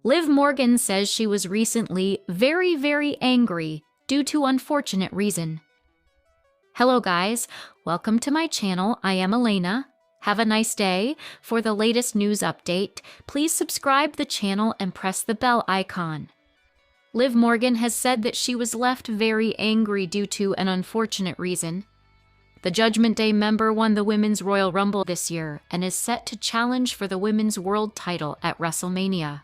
Liv Morgan says she was recently very, very angry due to unfortunate reason. Hello guys, welcome to my channel. I am Elena. Have a nice day. For the latest news update, please subscribe the channel and press the bell icon. Liv Morgan has said that she was left very angry due to an unfortunate reason. The Judgment Day member won the Women's Royal Rumble this year and is set to challenge for the Women's World title at WrestleMania.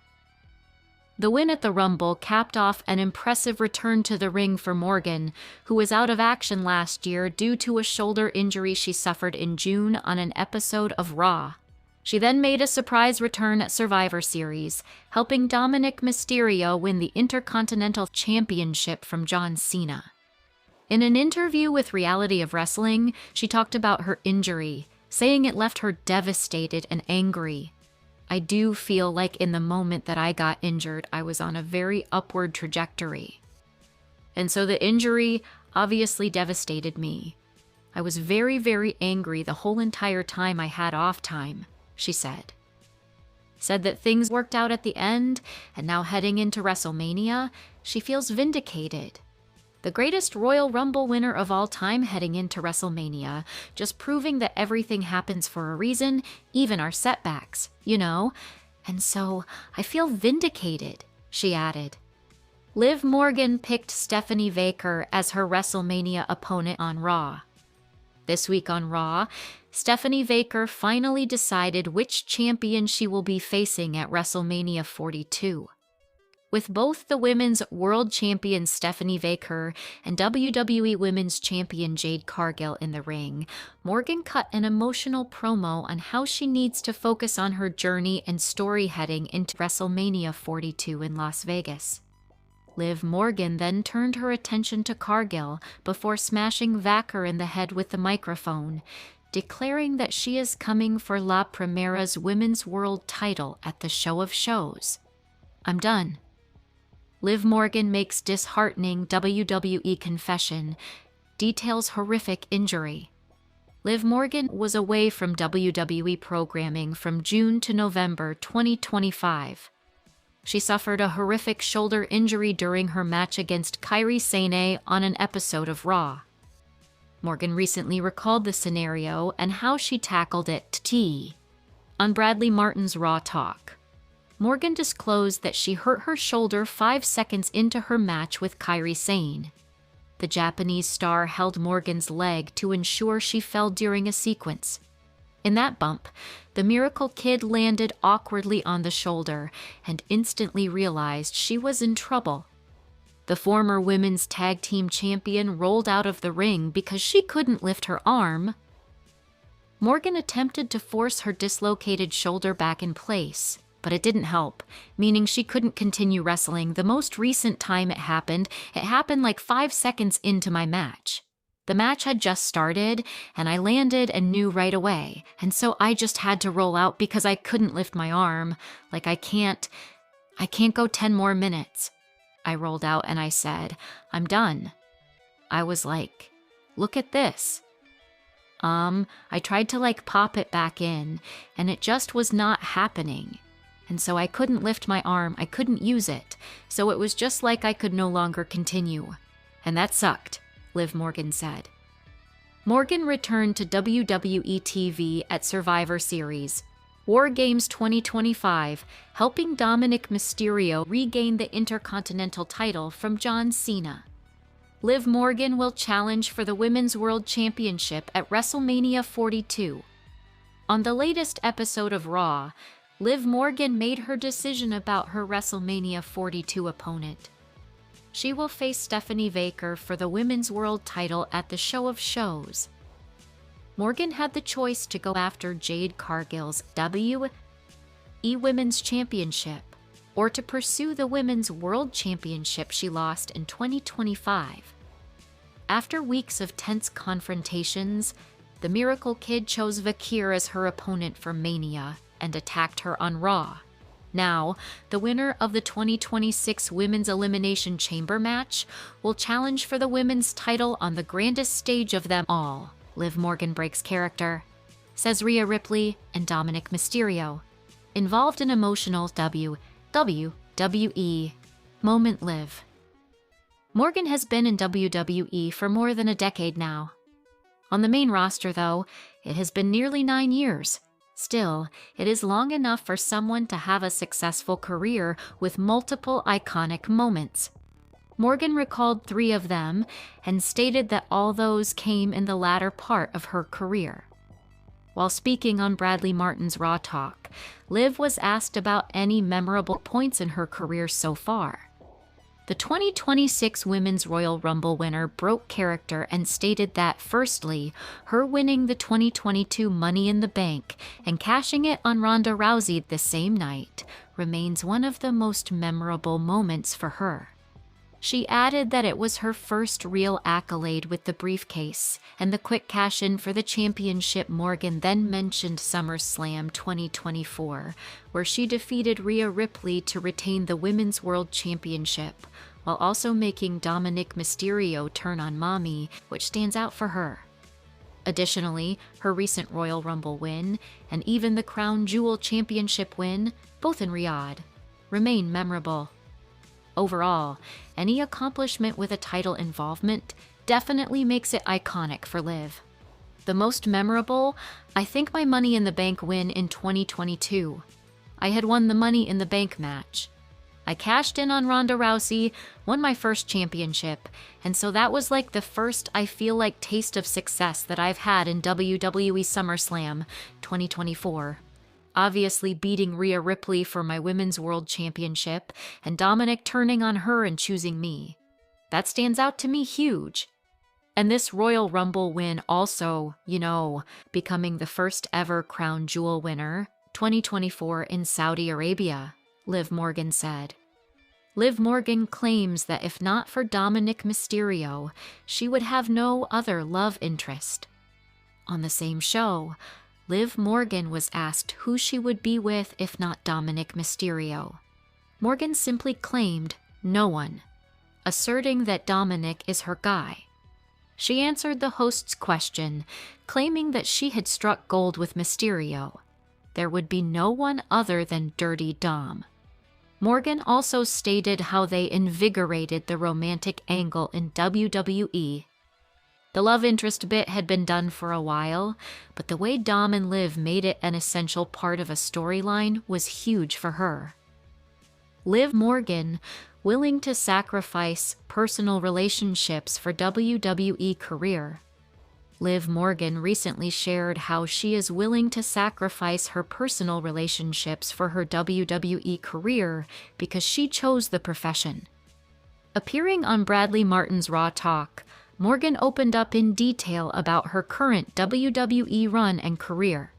The win at the Rumble capped off an impressive return to the ring for Morgan, who was out of action last year due to a shoulder injury she suffered in June on an episode of Raw. She then made a surprise return at Survivor Series, helping Dominic Mysterio win the Intercontinental Championship from John Cena. In an interview with Reality of Wrestling, she talked about her injury, saying it left her devastated and angry. I do feel like in the moment that I got injured, I was on a very upward trajectory. And so the injury obviously devastated me. I was very, very angry the whole entire time I had off time, she said. Said that things worked out at the end, and now heading into WrestleMania, she feels vindicated. The greatest Royal Rumble winner of all time heading into WrestleMania, just proving that everything happens for a reason, even our setbacks, you know? And so, I feel vindicated, she added. Liv Morgan picked Stephanie Baker as her WrestleMania opponent on Raw. This week on Raw, Stephanie Baker finally decided which champion she will be facing at WrestleMania 42. With both the Women's World Champion Stephanie Baker and WWE Women's Champion Jade Cargill in the ring, Morgan cut an emotional promo on how she needs to focus on her journey and story heading into WrestleMania 42 in Las Vegas. Liv Morgan then turned her attention to Cargill before smashing Baker in the head with the microphone, declaring that she is coming for La Primera's Women's World title at the Show of Shows. I'm done. Liv Morgan makes disheartening WWE confession, details horrific injury. Liv Morgan was away from WWE programming from June to November 2025. She suffered a horrific shoulder injury during her match against Kairi Sane on an episode of Raw. Morgan recently recalled the scenario and how she tackled it on Bradley Martin's Raw Talk. Morgan disclosed that she hurt her shoulder 5 seconds into her match with Kairi Sane. The Japanese star held Morgan's leg to ensure she fell during a sequence. In that bump, the Miracle Kid landed awkwardly on the shoulder and instantly realized she was in trouble. The former women's tag team champion rolled out of the ring because she couldn't lift her arm. Morgan attempted to force her dislocated shoulder back in place, but it didn't help, meaning she couldn't continue wrestling. The most recent time it happened like 5 seconds into my match. The match had just started, and I landed and knew right away, and so I just had to roll out because I couldn't lift my arm. Like, I can't go 10 more minutes. I rolled out and I said, I'm done. I was like, look at this. I tried to pop it back in, and it just was not happening. And so I couldn't lift my arm, I couldn't use it, so it was just like I could no longer continue. And that sucked, Liv Morgan said. Morgan returned to WWE TV at Survivor Series, War Games 2025, helping Dominic Mysterio regain the Intercontinental title from John Cena. Liv Morgan will challenge for the Women's World Championship at WrestleMania 42. On the latest episode of Raw, Liv Morgan made her decision about her WrestleMania 42 opponent. She will face Stephanie Baker for the Women's World title at the Show of Shows. Morgan had the choice to go after Jade Cargill's WWE Women's Championship or to pursue the Women's World Championship she lost in 2025. After weeks of tense confrontations, the Miracle Kid chose Vakir as her opponent for Mania and attacked her on Raw. Now, the winner of the 2026 Women's Elimination Chamber match will challenge for the women's title on the grandest stage of them all, Liv Morgan breaks character, says Rhea Ripley and Dominic Mysterio, involved in emotional WWE WE. Moment Liv. Morgan has been in WWE for more than a decade now. On the main roster, though, it has been nearly 9 years. Still, it is long enough for someone to have a successful career with multiple iconic moments. Morgan recalled 3 of them and stated that all those came in the latter part of her career. While speaking on Bradley Martin's Raw Talk, Liv was asked about any memorable points in her career so far. The 2026 Women's Royal Rumble winner broke character and stated that, firstly, her winning the 2022 Money in the Bank and cashing it on Ronda Rousey the same night remains one of the most memorable moments for her. She added that it was her first real accolade with the briefcase, and the quick cash-in for the championship. Morgan then mentioned SummerSlam 2024, where she defeated Rhea Ripley to retain the Women's World Championship, while also making Dominic Mysterio turn on Mommy, which stands out for her. Additionally, her recent Royal Rumble win, and even the Crown Jewel Championship win, both in Riyadh, remain memorable. Overall, any accomplishment with a title involvement definitely makes it iconic for Liv. The most memorable, I think, my Money in the Bank win in 2022. I had won the Money in the Bank match. I cashed in on Ronda Rousey, won my first championship, and so that was like the first, I feel like, taste of success that I've had in WWE SummerSlam 2024. Obviously beating Rhea Ripley for my Women's World Championship, and Dominic turning on her and choosing me. That stands out to me huge. And this Royal Rumble win also, becoming the first ever Crown Jewel winner, 2024 in Saudi Arabia, Liv Morgan said. Liv Morgan claims that if not for Dominic Mysterio, she would have no other love interest. On the same show, Liv Morgan was asked who she would be with if not Dominic Mysterio. Morgan simply claimed no one, asserting that Dominic is her guy. She answered the host's question, claiming that she had struck gold with Mysterio. There would be no one other than Dirty Dom. Morgan also stated how they invigorated the romantic angle in WWE. The love interest bit had been done for a while, but the way Dom and Liv made it an essential part of a storyline was huge for her. Liv Morgan, willing to sacrifice personal relationships for WWE career. Liv Morgan recently shared how she is willing to sacrifice her personal relationships for her WWE career because she chose the profession. Appearing on Bradley Martin's Raw Talk, Morgan opened up in detail about her current WWE run and career.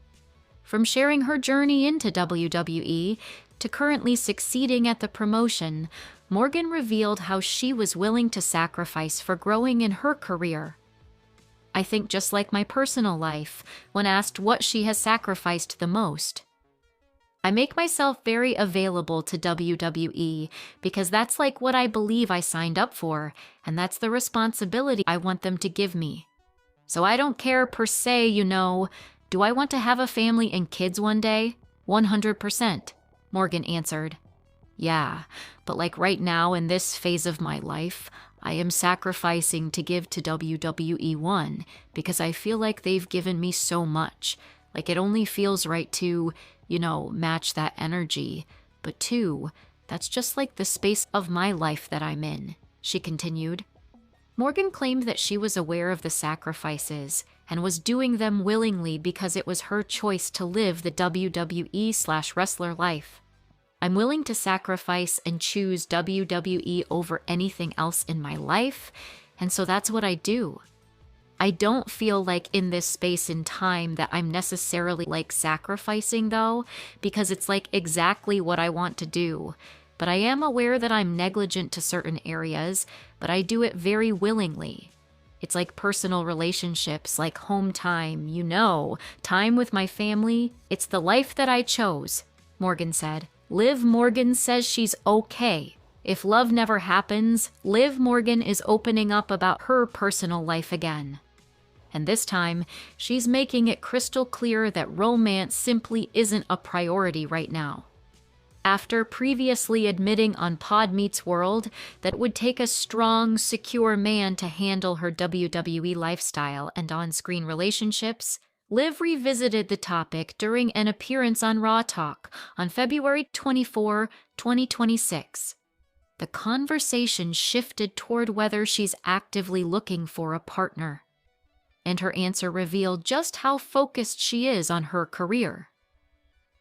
From sharing her journey into WWE to currently succeeding at the promotion, Morgan revealed how she was willing to sacrifice for growing in her career. I think just like my personal life, when asked what she has sacrificed the most. I make myself very available to WWE because that's like what I believe I signed up for, and that's the responsibility I want them to give me. So I don't care per se, do I want to have a family and kids one day? 100%, Morgan answered. Yeah, but like right now in this phase of my life, I am sacrificing to give to WWE. 1, because I feel like they've given me so much. Like it only feels right to, match that energy. But 2, that's just like the space of my life that I'm in, she continued. Morgan claimed that she was aware of the sacrifices and was doing them willingly because it was her choice to live the WWE/wrestler life. I'm willing to sacrifice and choose WWE over anything else in my life, and so that's what I do. I don't feel like in this space in time that I'm necessarily like sacrificing though, because it's like exactly what I want to do. But I am aware that I'm negligent to certain areas, but I do it very willingly. It's like personal relationships, like home time, time with my family. It's the life that I chose, Morgan said. Liv Morgan says she's okay. If love never happens, Liv Morgan is opening up about her personal life again. And this time, she's making it crystal clear that romance simply isn't a priority right now. after previously admitting on Pod Meets World that it would take a strong, secure man to handle her WWE lifestyle and on-screen relationships, Liv revisited the topic during an appearance on Raw Talk on February 24, 2026. The conversation shifted toward whether she's actively looking for a partner, and her answer revealed just how focused she is on her career.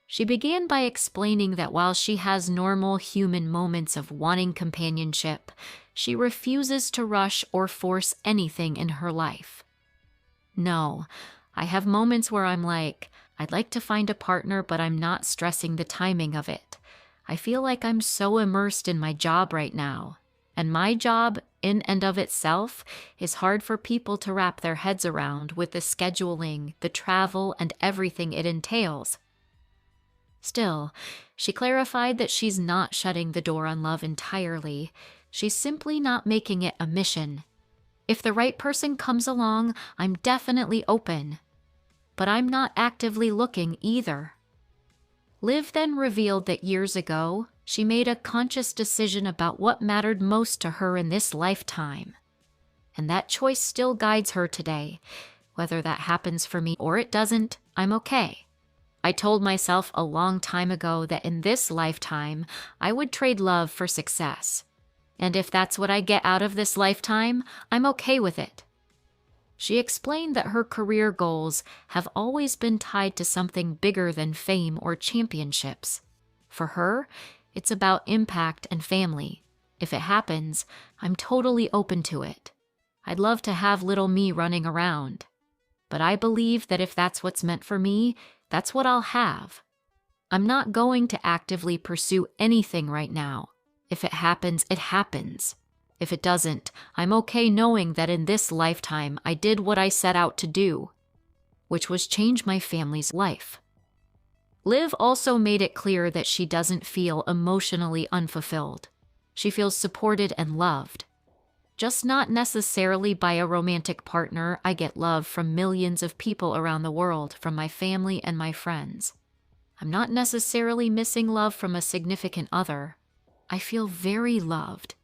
She began by explaining that while she has normal human moments of wanting companionship, she refuses to rush or force anything in her life. No, I have moments where I'm like, I'd like to find a partner, but I'm not stressing the timing of it. I feel like I'm so immersed in my job right now, and my job in and of itself is hard for people to wrap their heads around with the scheduling, the travel, and everything it entails. Still, she clarified that she's not shutting the door on love entirely. She's simply not making it a mission. If the right person comes along, I'm definitely open. But I'm not actively looking either. Liv then revealed that years ago, she made a conscious decision about what mattered most to her in this lifetime. And that choice still guides her today. Whether that happens for me or it doesn't, I'm okay. I told myself a long time ago that in this lifetime, I would trade love for success. And if that's what I get out of this lifetime, I'm okay with it. She explained that her career goals have always been tied to something bigger than fame or championships. For her, it's about impact and family. If it happens, I'm totally open to it. I'd love to have little me running around. But I believe that if that's what's meant for me, that's what I'll have. I'm not going to actively pursue anything right now. If it happens, it happens. If it doesn't, I'm okay knowing that in this lifetime I did what I set out to do, which was change my family's life. Liv also made it clear that she doesn't feel emotionally unfulfilled. She feels supported and loved. Just not necessarily by a romantic partner. I get love from millions of people around the world, from my family and my friends. I'm not necessarily missing love from a significant other. I feel very loved.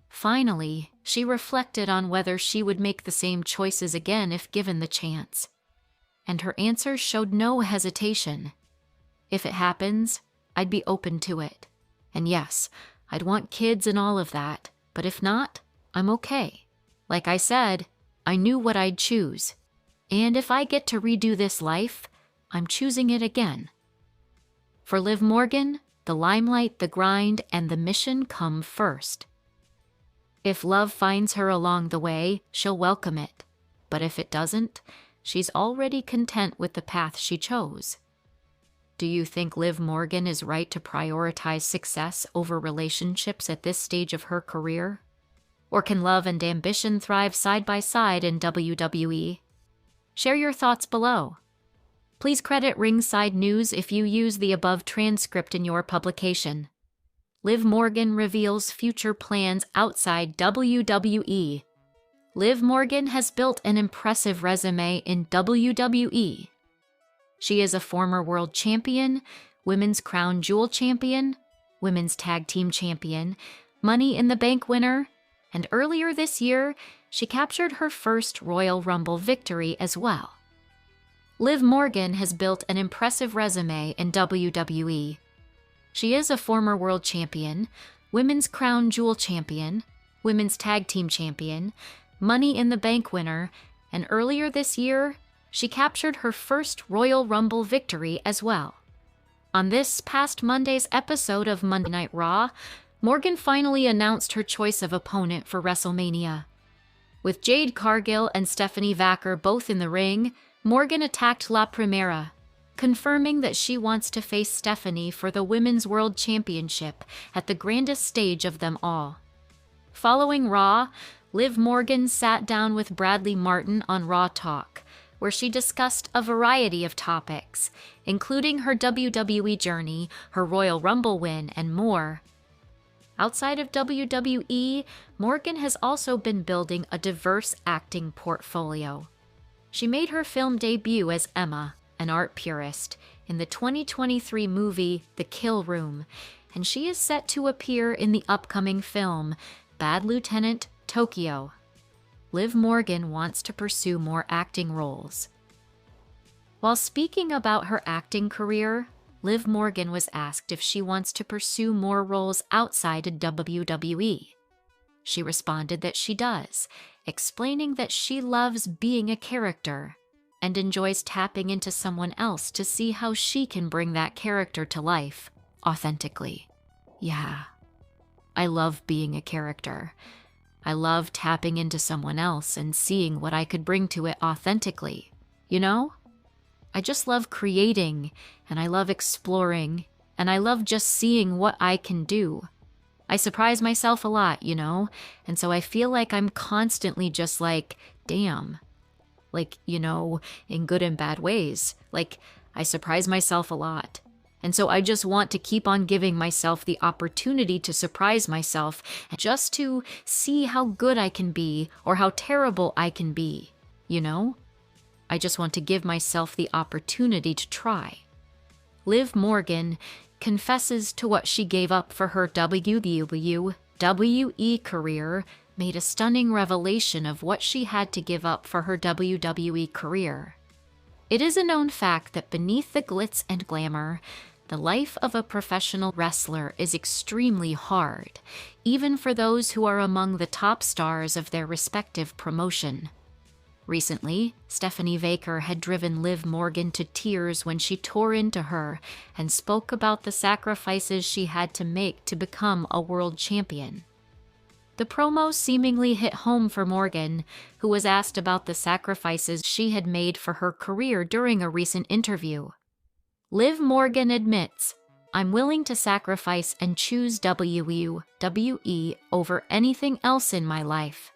Finally, she reflected on whether she would make the same choices again if given the chance. And her answer showed no hesitation. If it happens, I'd be open to it. And yes, I'd want kids and all of that, but if not, I'm okay. Like I said, I knew what I'd choose. And if I get to redo this life, I'm choosing it again. For Liv Morgan, the limelight, the grind, and the mission come first. If love finds her along the way, she'll welcome it. But if it doesn't, she's already content with the path she chose. Do you think Liv Morgan is right to prioritize success over relationships at this stage of her career? Or can love and ambition thrive side by side in WWE? Share your thoughts below. Please credit Ringside News if you use the above transcript in your publication. Liv Morgan reveals future plans outside WWE. Liv Morgan has built an impressive resume in WWE. She is a former world champion, women's crown jewel champion, women's tag team champion, Money in the Bank winner, and earlier this year, she captured her first Royal Rumble victory as well. Liv Morgan has built an impressive resume in WWE. She is a former world champion, women's crown jewel champion, women's tag team champion, Money in the Bank winner, and earlier this year, she captured her first Royal Rumble victory as well. On this past Monday's episode of Monday Night Raw, Morgan finally announced her choice of opponent for WrestleMania. With Jade Cargill and Stephanie Vaquer both in the ring, Morgan attacked La Primera, confirming that she wants to face Stephanie for the Women's World Championship at the grandest stage of them all. Following Raw, Liv Morgan sat down with Bradley Martin on Raw Talk, where she discussed a variety of topics, including her WWE journey, her Royal Rumble win, and more. Outside of WWE, Morgan has also been building a diverse acting portfolio. She made her film debut as Emma, an art purist, in the 2023 movie The Kill Room, and she is set to appear in the upcoming film, Bad Lieutenant Tokyo. Liv Morgan wants to pursue more acting roles. While speaking about her acting career, Liv Morgan was asked if she wants to pursue more roles outside of WWE. She responded that she does, explaining that she loves being a character and enjoys tapping into someone else to see how she can bring that character to life authentically. Yeah, I love being a character. I love tapping into someone else and seeing what I could bring to it authentically. You know? I just love creating, and I love exploring, and I love just seeing what I can do. I surprise myself a lot, you know? And so I feel like I'm constantly just like, damn. Like, you know, in good and bad ways. Like, I surprise myself a lot. And so I just want to keep on giving myself the opportunity to surprise myself just to see how good I can be or how terrible I can be, you know? I just want to give myself the opportunity to try. Liv Morgan confesses to what she gave up for her WWE career, made a stunning revelation of what she had to give up for her WWE career. It is a known fact that beneath the glitz and glamour, the life of a professional wrestler is extremely hard, even for those who are among the top stars of their respective promotion. Recently, Stephanie Baker had driven Liv Morgan to tears when she tore into her and spoke about the sacrifices she had to make to become a world champion. The promo seemingly hit home for Morgan, who was asked about the sacrifices she had made for her career during a recent interview. Liv Morgan admits, "I'm willing to sacrifice and choose WWE over anything else in my life."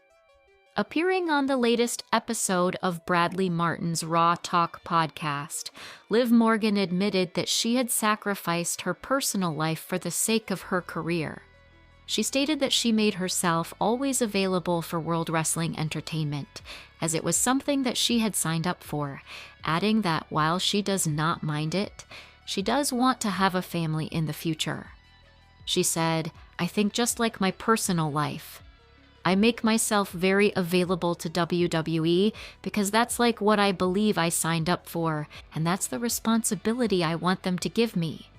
Appearing on the latest episode of Bradley Martin's Raw Talk podcast, Liv Morgan admitted that she had sacrificed her personal life for the sake of her career. She stated that she made herself always available for World Wrestling Entertainment, as it was something that she had signed up for, adding that while she does not mind it, she does want to have a family in the future. She said, "I think just like my personal life, I make myself very available to WWE because that's like what I believe I signed up for, and that's the responsibility I want them to give me.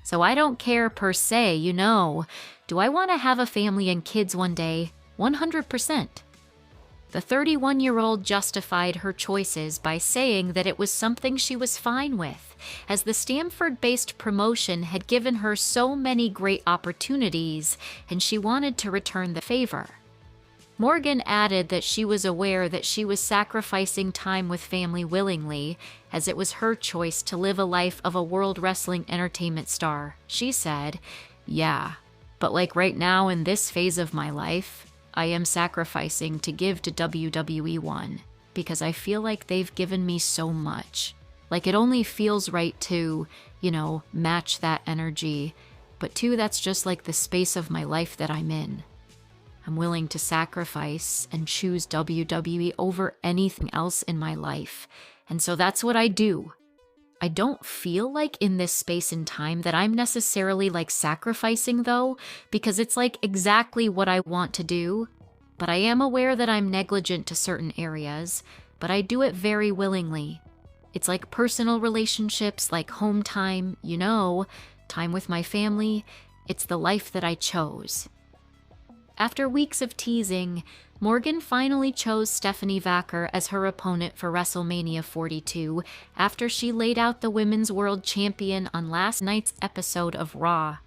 So I don't care per se, you know. Do I want to have a family and kids one day? 100%. The 31-year-old justified her choices by saying that it was something she was fine with, as the Stamford-based promotion had given her so many great opportunities, and she wanted to return the favor. Morgan added that she was aware that she was sacrificing time with family willingly, as it was her choice to live a life of a World Wrestling Entertainment star. She said, "Yeah, but like right now in this phase of my life, I am sacrificing to give to WWE one, because I feel like they've given me so much. Like it only feels right to, you know, match that energy, but two, that's just like the space of my life that I'm in. I'm willing to sacrifice and choose WWE over anything else in my life. And so that's what I do. I don't feel like in this space and time that I'm necessarily like sacrificing though, because it's like exactly what I want to do. But I am aware that I'm negligent to certain areas, but I do it very willingly. It's like personal relationships, like home time, you know, time with my family. It's the life that I chose." After weeks of teasing, Morgan finally chose Stephanie Baker as her opponent for WrestleMania 42 after she laid out the Women's World Champion on last night's episode of Raw.